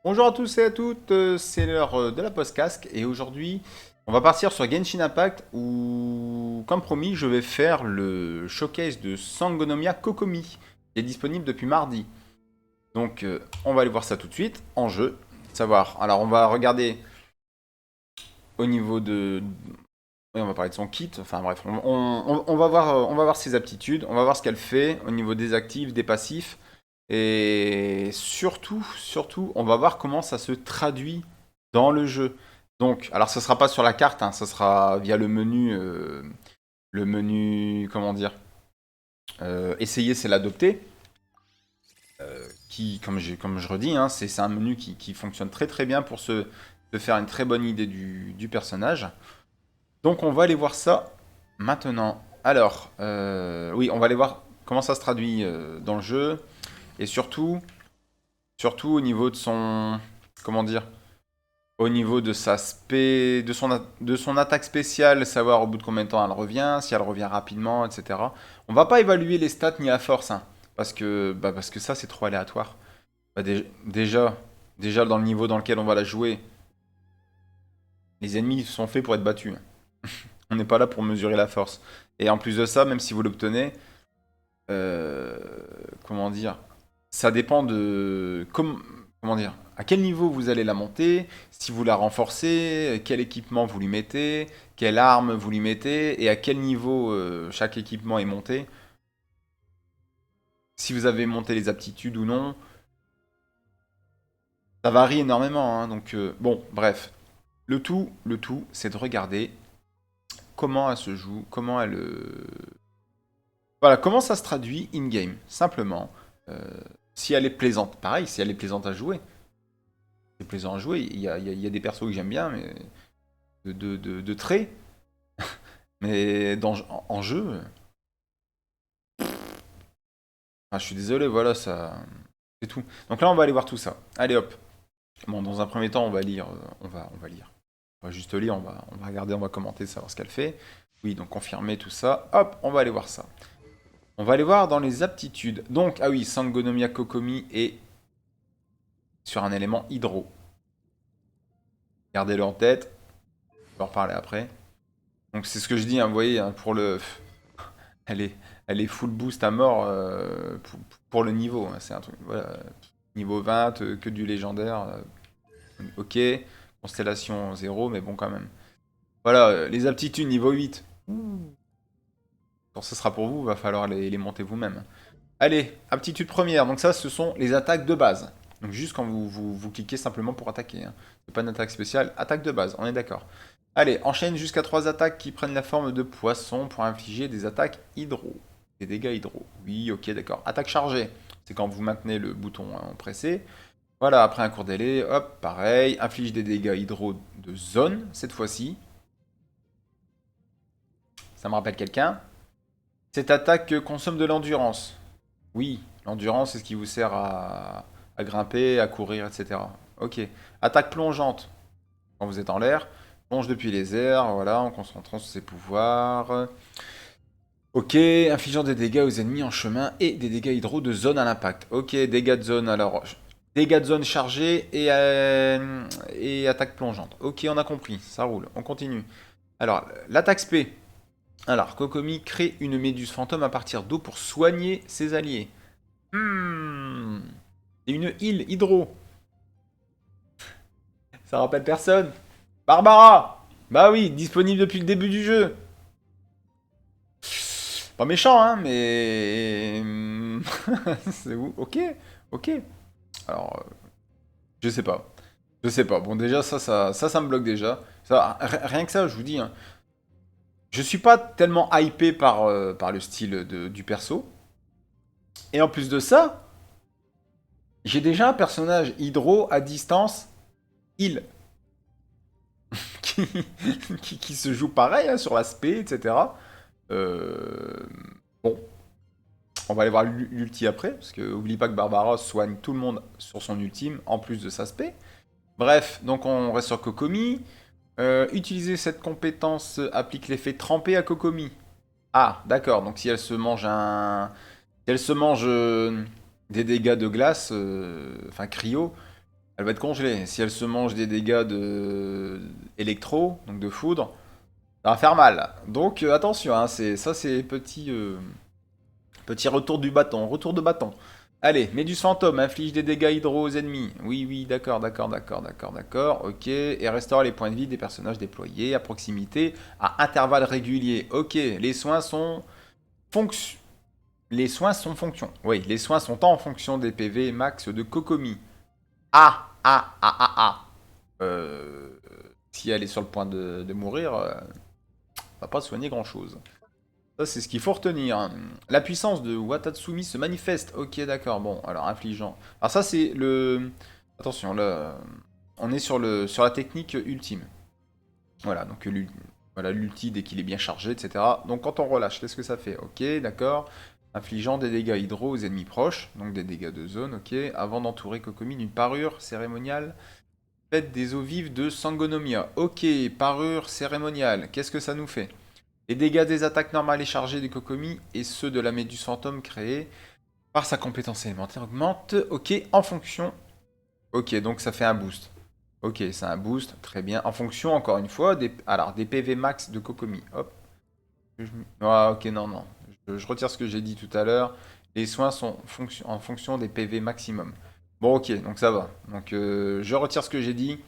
Bonjour à tous et à toutes, c'est l'heure de la post-casque et aujourd'hui on va partir sur Genshin Impact où, comme promis, je vais faire le showcase de Sangonomiya Kokomi qui est disponible depuis mardi. Donc on va aller voir ça tout de suite en jeu, savoir. Alors on va regarder au niveau de... Oui, on va parler de son kit, enfin bref, on va voir ses aptitudes, on va voir ce qu'elle fait au niveau des actifs, des passifs. Et surtout, on va voir comment ça se traduit dans le jeu. Donc, alors ce sera pas sur la carte, hein, ce sera via le menu, comment dire, essayer, c'est l'adopter, qui, comme je redis, hein, c'est un menu qui fonctionne très très bien pour se faire une très bonne idée du personnage. Donc, on va aller voir ça maintenant. Alors, oui, on va aller voir comment ça se traduit dans le jeu, et surtout au niveau de son... Comment dire? Au niveau de de son attaque spéciale, savoir au bout de combien de temps elle revient, si elle revient rapidement, etc. On va pas évaluer les stats ni la force, hein, parce que ça c'est trop aléatoire. Déjà dans le niveau dans lequel on va la jouer, les ennemis sont faits pour être battus. On n'est pas là pour mesurer la force. Et en plus de ça, même si vous l'obtenez, euh, comment dire, ça dépend de comment dire, à quel niveau vous allez la monter, si vous la renforcez, quel équipement vous lui mettez, quelle arme vous lui mettez et à quel niveau chaque équipement est monté. Si vous avez monté les aptitudes ou non, ça varie énormément, hein, donc bon, bref, le tout, c'est de regarder comment elle se joue, comment elle, voilà, comment ça se traduit in-game, simplement. Euh, si elle est plaisante, pareil, si elle est plaisante à jouer. C'est plaisant à jouer. Il y a des persos que j'aime bien, mais de traits. Mais en jeu, je suis désolé, voilà, ça. C'est tout. Donc là, on va aller voir tout ça. Allez hop. Bon, dans un premier temps, on va lire. On va lire. On va juste lire, on va regarder, on va commenter, savoir ce qu'elle fait. Oui, donc confirmer tout ça. Hop, on va aller voir ça. On va aller voir dans les aptitudes. Donc, ah oui, Sangonomiya Kokomi est sur un élément hydro. Gardez-le en tête. On va en reparler après. Donc c'est ce que je dis, hein, vous voyez, hein, elle est, elle est full boost à mort pour le niveau, hein. C'est un truc, voilà, niveau 20, que du légendaire. Ok, constellation 0, mais bon quand même. Voilà, les aptitudes niveau 8. Quand ce sera pour vous, va falloir les monter vous-même. Allez, aptitude première. Donc ça, ce sont les attaques de base. Donc juste quand vous cliquez simplement pour attaquer, hein. C'est pas une attaque spéciale, attaque de base, on est d'accord. Allez, enchaîne jusqu'à 3 attaques qui prennent la forme de poissons pour infliger des attaques hydro. Des dégâts hydro. Oui, ok, d'accord. Attaque chargée. C'est quand vous maintenez le bouton, hein, pressé. Voilà, après un court délai, hop, pareil. Inflige des dégâts hydro de zone, cette fois-ci. Ça me rappelle quelqu'un. Cette attaque consomme de l'endurance. Oui, l'endurance, c'est ce qui vous sert à grimper, à courir, etc. Ok. Attaque plongeante. Quand vous êtes en l'air. Plonge depuis les airs, voilà, en concentrant sur ses pouvoirs. Ok, infligeant des dégâts aux ennemis en chemin et des dégâts hydro de zone à l'impact. Ok, dégâts de zone, alors... Dégâts de zone chargés et attaque plongeante. Ok, on a compris, ça roule, on continue. Alors, l'attaque spé. Alors, Kokomi crée une méduse fantôme à partir d'eau pour soigner ses alliés. Hmm. Et une île hydro. Ça rappelle personne. Barbara. Bah oui, disponible depuis le début du jeu. Pas méchant, hein, mais... C'est où? Ok, ok. Alors, je sais pas. Je sais pas. Bon, déjà, ça me bloque déjà. Rien que ça, je vous dis, hein. Je suis pas tellement hypé par le style du perso. Et en plus de ça, j'ai déjà un personnage hydro à distance, heal, qui, qui se joue pareil, hein, sur l'aspect, etc. Euh, bon, on va aller voir l'ulti après, parce que oublie pas que Barbara soigne tout le monde sur son ultime, en plus de sa spé. Bref, donc on reste sur Kokomi. Utiliser cette compétence applique l'effet trempé à Kokomi. Ah, d'accord, donc si elle se mange un... Si elle se mange des dégâts de glace, enfin cryo, Elle va être congelée. Si elle se mange des dégâts de électro, donc de foudre, ça va faire mal. Donc attention, hein, c'est petit retour du bâton, retour de bâton. Allez, Méduse fantôme, inflige des dégâts hydro aux ennemis. Oui, oui, d'accord, d'accord, d'accord, d'accord, d'accord, ok. Et restaure les points de vie des personnages déployés à proximité à intervalles réguliers. Ok, les soins sont fonction. Les soins sont fonction. Oui, les soins sont en fonction des PV max de Kokomi. Ah, ah, ah, ah, ah. Si elle est sur le point de mourir, va pas soigner grand-chose. Ça, c'est ce qu'il faut retenir. La puissance de Watatsumi se manifeste. Ok, d'accord. Bon, alors infligeant. Alors ça, c'est le... Attention, là, on est sur la technique ultime. Voilà, donc voilà, l'ulti dès qu'il est bien chargé, etc. Donc quand on relâche, qu'est-ce que ça fait? Ok, d'accord. Infligeant des dégâts hydro aux ennemis proches, donc des dégâts de zone, ok. Avant d'entourer Kokomi d'une parure cérémoniale, faites des eaux vives de Sangonomia. Ok, parure cérémoniale, qu'est-ce que ça nous fait? Les dégâts des attaques normales et chargées de Kokomi et ceux de la Méduse fantôme créée par sa compétence élémentaire augmentent. Ok, en fonction. Ok, donc ça fait un boost. Ok, c'est un boost, très bien. En fonction, encore une fois, des PV max de Kokomi. Hop. Ah, ok, non, non. Je retire ce que j'ai dit tout à l'heure. Les soins sont en fonction des PV maximum. Bon, ok, donc ça va. Donc je retire ce que j'ai dit.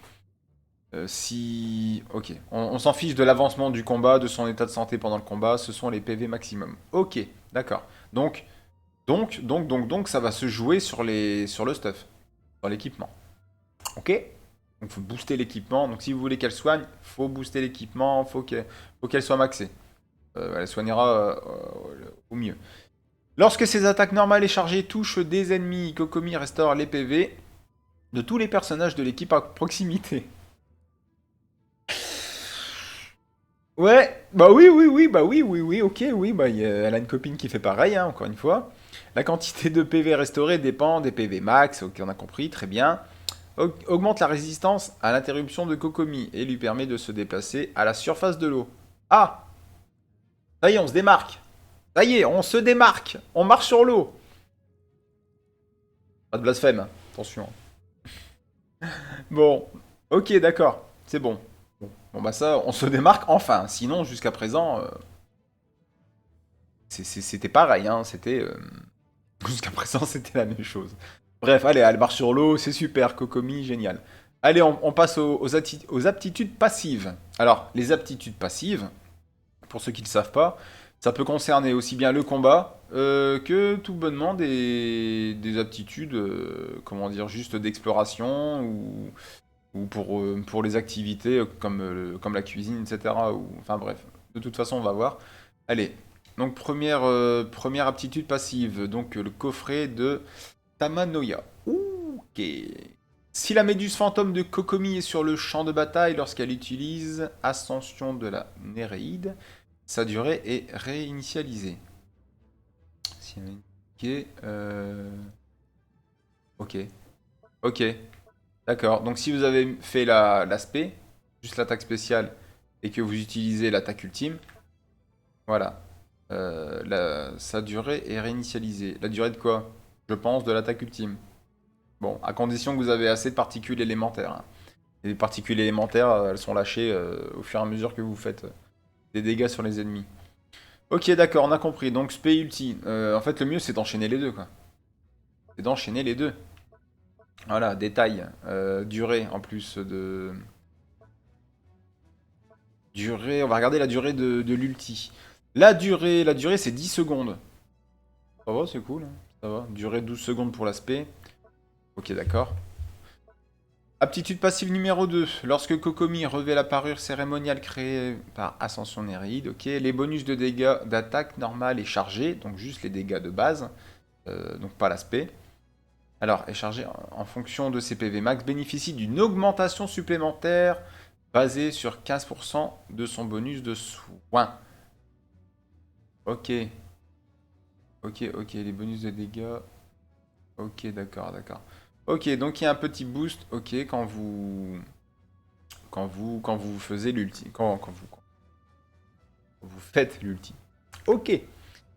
Si... Ok. On s'en fiche de l'avancement du combat, de son état de santé pendant le combat. Ce sont les PV maximum. Ok, d'accord. Donc, ça va se jouer sur le stuff. Sur l'équipement. Ok? Donc, faut booster l'équipement. Donc, si vous voulez qu'elle soigne, faut booster l'équipement. Faut qu'elle soit maxée. Elle soignera au mieux. Lorsque ses attaques normales et chargées touchent des ennemis, Kokomi restaure les PV de tous les personnages de l'équipe à proximité. Ouais, bah oui, oui, oui, bah oui, oui, oui, ok, oui, bah elle a une copine qui fait pareil, hein, encore une fois. La quantité de PV restaurés dépend des PV max, ok, on a compris, très bien. Augmente la résistance à l'interruption de Kokomi et lui permet de se déplacer à la surface de l'eau. Ah, ça y est, on se démarque. Ça y est, on se démarque. On marche sur l'eau. Pas de blasphème, hein, attention. Bon, ok, d'accord, c'est bon. Bon, bah ça, on se démarque enfin. Sinon, jusqu'à présent, c'était pareil, hein, c'était... jusqu'à présent, c'était la même chose. Bref, allez, elle marche sur l'eau, c'est super, Kokomi, génial. Allez, on passe aux aptitudes passives. Alors, les aptitudes passives, pour ceux qui ne le savent pas, ça peut concerner aussi bien le combat que tout bonnement des aptitudes, comment dire, juste d'exploration ou pour les activités comme la cuisine, etc. Enfin bref, de toute façon, on va voir. Allez, donc première aptitude passive, donc le coffret de Tamanoya. Ok. Si la méduse fantôme de Kokomi est sur le champ de bataille lorsqu'elle utilise Ascension de la Néréide, sa durée est réinitialisée. Si elle est indiquée, ok. Ok. D'accord. Donc si vous avez fait l'aspect, juste l'attaque spéciale, et que vous utilisez l'attaque ultime, voilà. Sa durée est réinitialisée. La durée de quoi? Je pense de l'attaque ultime. Bon, à condition que vous avez assez de particules élémentaires, hein. Les particules élémentaires, elles sont lâchées au fur et à mesure que vous faites des dégâts sur les ennemis. Ok, d'accord, on a compris. Donc, spé ulti. En fait, le mieux, c'est d'enchaîner les deux, quoi. C'est d'enchaîner les deux. Voilà, détail. Durée, en plus de... Durée, on va regarder la durée de l'ulti. La durée, c'est 10 secondes. Ça va, c'est cool, hein. Ça va. Durée 12 secondes pour l'aspect. Ok, d'accord. Aptitude passive numéro 2. Lorsque Kokomi revêt la parure cérémoniale créée par Ascension Néréide, ok, les bonus de dégâts d'attaque normale et chargés, donc juste les dégâts de base, donc pas l'aspect. Alors, est chargé en fonction de ses PV max, bénéficie d'une augmentation supplémentaire basée sur 15% de son bonus de soin. Ok, ok, les bonus de dégâts. Ok, d'accord, d'accord. Ok, donc il y a un petit boost, ok, quand vous faisiez l'ulti, quand vous faites l'ulti. Ok,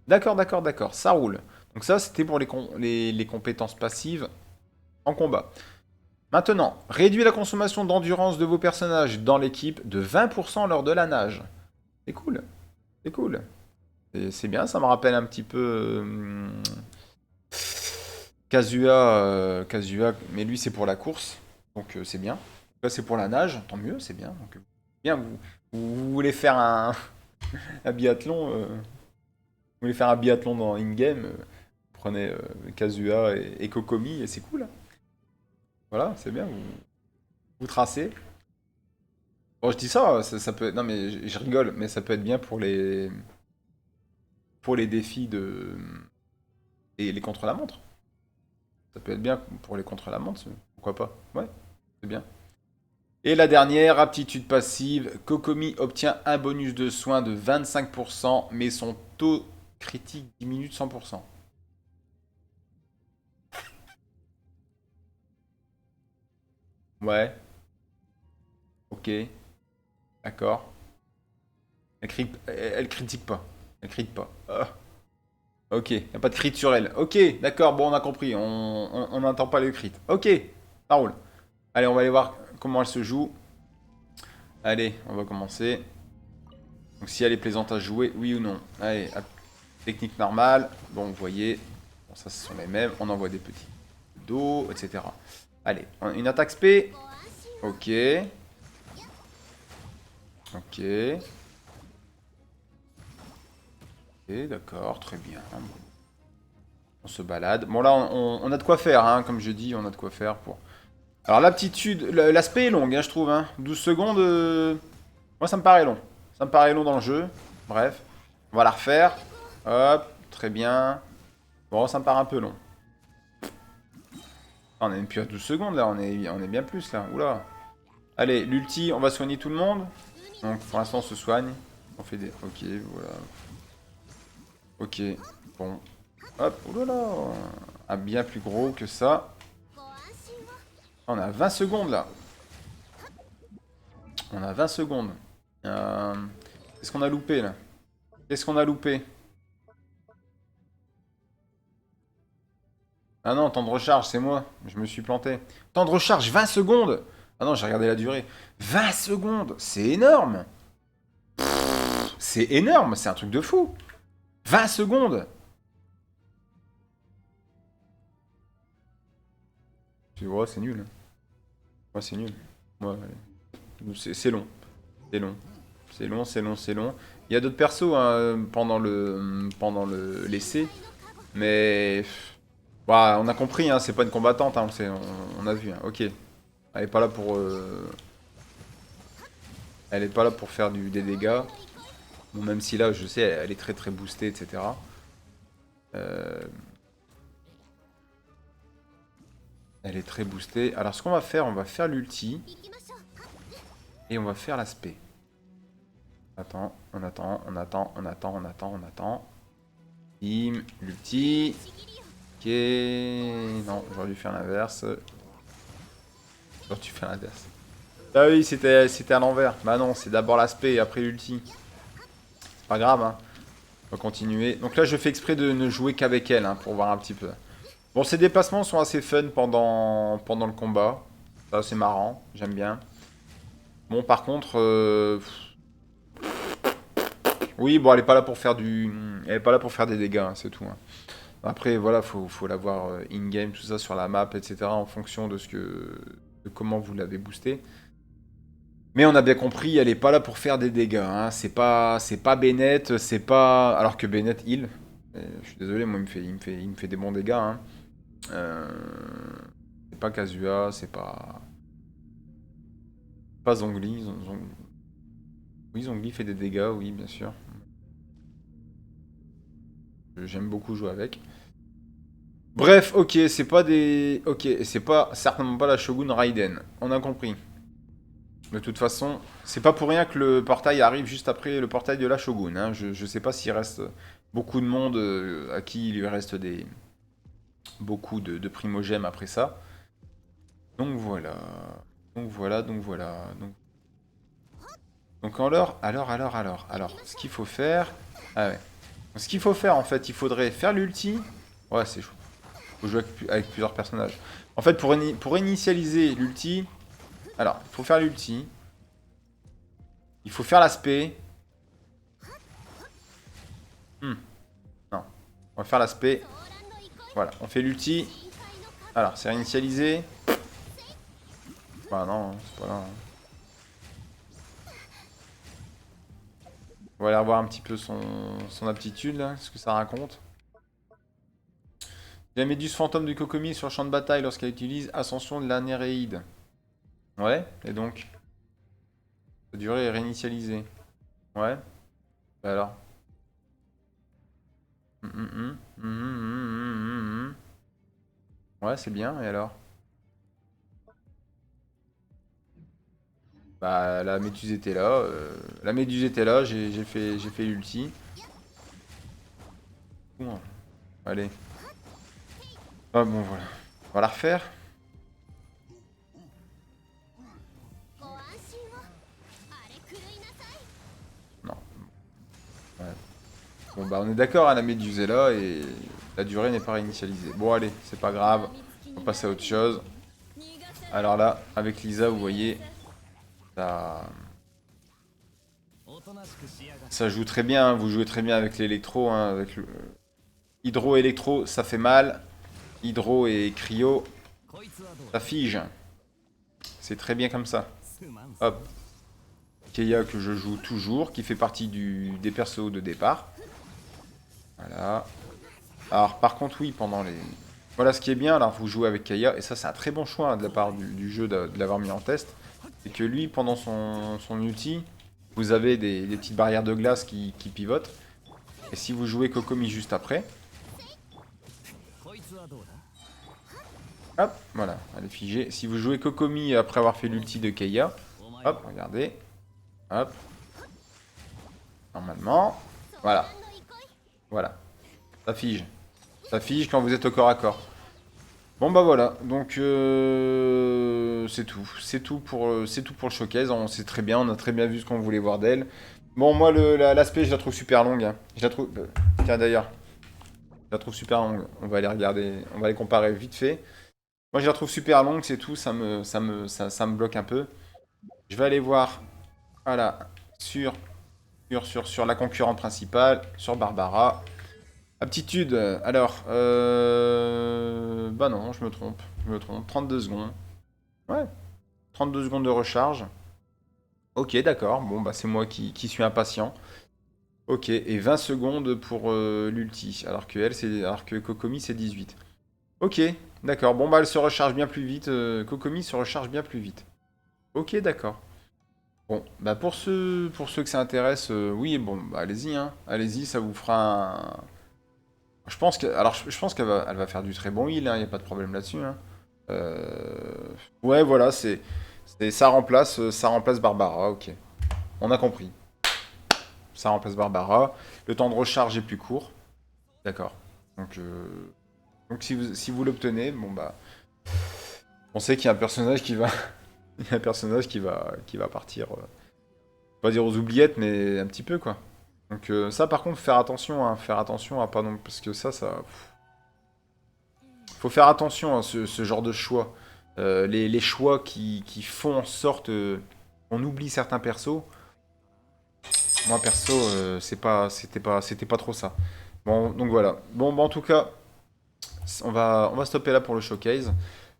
d'accord, d'accord, d'accord, ça roule. Donc ça, c'était pour les compétences passives en combat. Maintenant, réduis la consommation d'endurance de vos personnages dans l'équipe de 20% lors de la nage. C'est cool. C'est cool. C'est bien, ça me rappelle un petit peu Kazuha, Kazuha, mais lui c'est pour la course, donc c'est bien. Là c'est pour la nage, tant mieux, c'est bien. Donc, bien, vous voulez faire un biathlon, vous voulez faire un biathlon dans in-game, prenez Kazuha et Kokomi et c'est cool. Voilà, c'est bien, vous tracez. Bon, je dis ça, ça peut être... Non mais je rigole, mais ça peut être bien pour les défis de... et les contre-la-montre. Ça peut être bien pour les contre-la-montre, pourquoi pas. Ouais, c'est bien. Et la dernière, aptitude passive. Kokomi obtient un bonus de soin de 25%, mais son taux critique diminue de 100%. Ouais, ok, d'accord. Elle critique pas. Elle critique pas. Ah, ok, y a pas de crit sur elle. Ok, d'accord, bon, on a compris. On n'entend pas le crit. Ok, ça roule. Allez, on va aller voir comment elle se joue. Allez, on va commencer. Donc si elle est plaisante à jouer, oui ou non. Allez, hop. Technique normale. Bon, vous voyez. Bon, ça, ce sont les mêmes. On envoie des petits dos, etc. Allez, une attaque spé. Ok. Ok. Ok, d'accord, très bien. Bon, on se balade. Bon, là, on a de quoi faire, hein, comme je dis, on a de quoi faire pour... Alors, l'aptitude... L'aspect est long, hein, je trouve. Hein. 12 secondes... Moi, ça me paraît long. Ça me paraît long dans le jeu. Bref. On va la refaire. Hop, très bien. Bon, ça me paraît un peu long. Ah, on est même plus à 12 secondes, là. On est bien plus, là. Oula. Allez, l'ulti, on va soigner tout le monde. Donc, pour l'instant, on se soigne. On fait des... Ok, voilà. Ok, bon. Hop, oulala. Un bien plus gros que ça. On a 20 secondes, là. On a 20 secondes. Qu'est-ce qu'on a loupé, là? Qu'est-ce qu'on a loupé? Ah non, temps de recharge, c'est moi. Je me suis planté. Temps de recharge, 20 secondes. Ah non, j'ai regardé la durée. 20 secondes, c'est énorme. C'est énorme, c'est un truc de fou. 20 secondes. Tu vois, c'est nul. Ouais, c'est nul. Ouais, c'est long. C'est long. C'est long, c'est long, c'est long. Il y a d'autres persos hein, pendant le l'essai. Mais... Bah, on a compris, hein, c'est pas une combattante, hein, on a vu. Hein, ok. Elle est pas là pour... Elle est pas là pour faire des dégâts. Bon, même si là, je sais, elle est très très boostée, etc. Euh, Elle est très boostée. Alors, ce qu'on va faire, on va faire l'ulti. Et on va faire l'aspect. Attends, on attend, on attend, on attend, on attend, on attend. Bim, l'ulti. Ok. Non, j'aurais dû faire l'inverse. J'aurais dû faire l'inverse. Ah oui, c'était à l'envers. Bah non, c'est d'abord l'aspect et après l'ulti. C'est pas grave, hein. On va continuer. Donc là, je fais exprès de ne jouer qu'avec elle, hein, pour voir un petit peu. Bon, ces déplacements sont assez fun pendant le combat. Ça, c'est marrant. J'aime bien. Bon, par contre... Oui, bon, elle est pas là pour faire du... Elle est pas là pour faire des dégâts, hein, c'est tout. Hein. Après, voilà, faut l'avoir in-game, tout ça, sur la map, etc. En fonction de de comment vous l'avez boosté. Mais on a bien compris, elle est pas là pour faire des dégâts. Hein. C'est pas Bennett, c'est pas... Alors que Bennett heal. Je suis désolé, moi, il me fait des bons dégâts. Hein. Euh, C'est pas Kazuha, c'est pas... Pas Zhongli. Oui, Zhongli fait des dégâts, oui, bien sûr. J'aime beaucoup jouer avec. Bref, ok, c'est pas des... Ok, c'est pas certainement pas la Shogun Raiden. On a compris. De toute façon, c'est pas pour rien que le portail arrive juste après le portail de la Shogun. Hein. Je sais pas s'il reste beaucoup de monde à qui il lui reste beaucoup de primogèmes après ça. Donc voilà. Donc voilà, donc voilà. Donc alors, ce qu'il faut faire... Ah ouais. Ce qu'il faut faire en fait, il faudrait faire l'ulti. Ouais, c'est chaud. Faut jouer avec plusieurs personnages. En fait, pour initialiser l'ulti... Alors, il faut faire l'ulti. Il faut faire l'aspect. Non. On va faire l'aspect. Voilà, on fait l'ulti. Alors, c'est réinitialisé. Bah non, c'est pas là. On va aller voir un petit peu son aptitude, là, ce que ça raconte. La méduse fantôme du Kokomi sur le champ de bataille lorsqu'elle utilise Ascension de la Néréide. Ouais, et donc sa durée est réinitialisée. Ouais, et alors Ouais, c'est bien, et alors Bah, la méduse était là. La méduse était là, j'ai fait l'ulti. Bon, allez. Ah bon, voilà. On va la refaire. Non. Ouais. Bon, bah, on est d'accord, hein, la méduse est là et la durée n'est pas réinitialisée. Bon, allez, c'est pas grave. On va passer à autre chose. Alors là, avec Lisa, vous voyez, ça joue très bien. Hein, vous jouez très bien avec l'électro. Hein, avec le... Hydro-électro, ça fait mal. Hydro et cryo, ça fige. C'est très bien comme ça. Hop. Keia que je joue toujours, qui fait partie des persos de départ. Voilà. Alors par contre oui, pendant les... Voilà ce qui est bien, alors vous jouez avec Keia, et ça c'est un très bon choix hein, de la part du jeu de l'avoir mis en test. C'est que lui, pendant son ulti, vous avez des petites barrières de glace qui pivotent. Et si vous jouez Kokomi juste après... Hop, voilà, elle est figée. Si vous jouez Kokomi après avoir fait l'ulti de Keia, hop, regardez. Hop. Normalement. Voilà. Voilà. Ça fige. Ça fige quand vous êtes au corps à corps. Bon bah voilà, donc c'est tout. C'est tout pour le showcase. On sait très bien, on a très bien vu ce qu'on voulait voir d'elle. Bon moi l'aspect je la trouve super longue. Hein. Je la trouve. Tiens d'ailleurs, je la trouve super longue. On va aller regarder, on va les comparer vite fait. Moi je la trouve super longue, c'est tout, ça me bloque un peu. Je vais aller voir, voilà, sur la concurrente principale, sur Barbara. Aptitude, alors, bah non, je me trompe, 32 secondes. Ouais, 32 secondes de recharge. Ok, d'accord, bon bah c'est moi qui suis impatient. Ok, et 20 secondes pour l'ulti, alors que Kokomi c'est 18. Ok, d'accord, bon bah elle se recharge bien plus vite, Kokomi se recharge bien plus vite. Ok, d'accord. Bon, bah pour ceux que ça intéresse, oui, bon, bah allez-y, hein. Allez-y, ça vous fera un... je pense qu'elle va faire du très bon heal, hein, y a pas de problème là-dessus, hein. Ouais, voilà, ça remplace Barbara, ok. On a compris. Ça remplace Barbara. Le temps de recharge est plus court. D'accord. Donc si vous l'obtenez, bon bah, on sait qu'il y a un personnage qui va, il y a un personnage qui va partir. Pas dire aux oubliettes, mais un petit peu, quoi. Donc ça, par contre, faire attention à pas non... Parce que ça... Faut faire attention à ce genre de choix. Les choix qui font en sorte qu'on oublie certains persos. Moi, perso, c'était pas trop ça. Bon, donc voilà. Bon, bah, en tout cas, on va stopper là pour le showcase.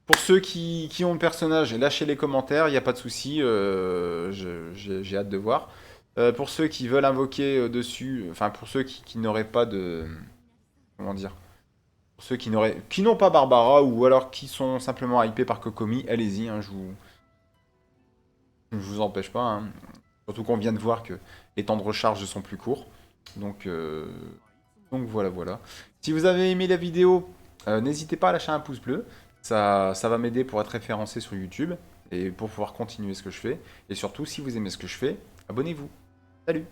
Pour ceux qui ont le personnage, lâchez les commentaires, il n'y a pas de souci, j'ai hâte de voir. Pour ceux qui veulent invoquer dessus, enfin pour ceux qui n'auraient pas de... Comment dire? Pour ceux qui n'ont pas Barbara ou alors qui sont simplement hypés par Kokomi, allez-y, hein, je vous empêche pas. Hein. Surtout qu'on vient de voir que les temps de recharge sont plus courts. Donc voilà, voilà. Si vous avez aimé la vidéo, n'hésitez pas à lâcher un pouce bleu. Ça va m'aider pour être référencé sur YouTube et pour pouvoir continuer ce que je fais. Et surtout, si vous aimez ce que je fais, abonnez-vous. Salut!